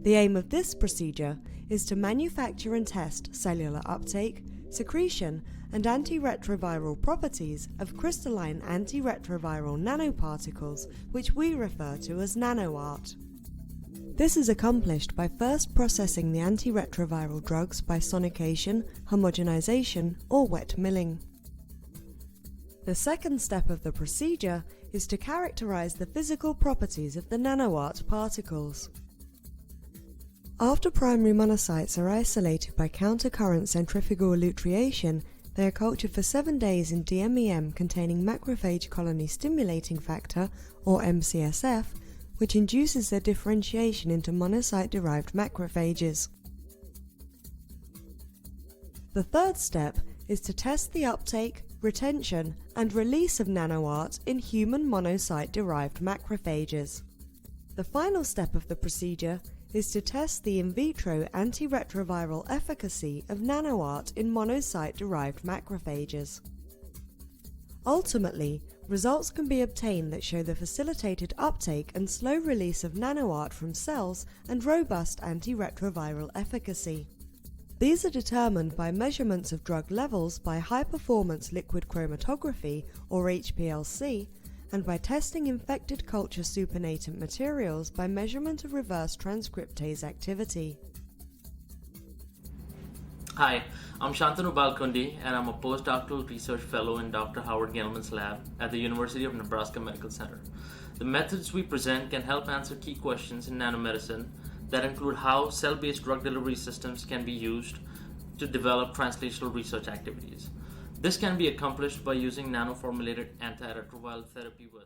The aim of this procedure is to manufacture and test cellular uptake, secretion, and antiretroviral properties of crystalline antiretroviral nanoparticles, which we refer to as nanoART. This is accomplished by first processing the antiretroviral drugs by sonication, homogenization, or wet milling. The second step of the procedure is to characterize the physical properties of the nanoART particles. After primary monocytes are isolated by countercurrent centrifugal elutriation, they are cultured for 7 days in DMEM containing macrophage colony stimulating factor, or MCSF, which induces their differentiation into monocyte-derived macrophages. The third step is to test the uptake, retention, and release of nanoART in human monocyte-derived macrophages. The final step of the procedure is to test the in vitro antiretroviral efficacy of nanoART in monocyte-derived macrophages. Ultimately, results can be obtained that show the facilitated uptake and slow release of nanoART from cells and robust antiretroviral efficacy. These are determined by measurements of drug levels by high-performance liquid chromatography, or HPLC, and by testing infected culture supernatant materials by measurement of reverse transcriptase activity. Hi, I'm Shantanu Balkundi, and I'm a postdoctoral research fellow in Dr. Howard Gendelman's lab at the University of Nebraska Medical Center. The methods we present can help answer key questions in nanomedicine that include how cell-based drug delivery systems can be used to develop translational research activities. This can be accomplished by using nanoformulated antiretroviral therapy with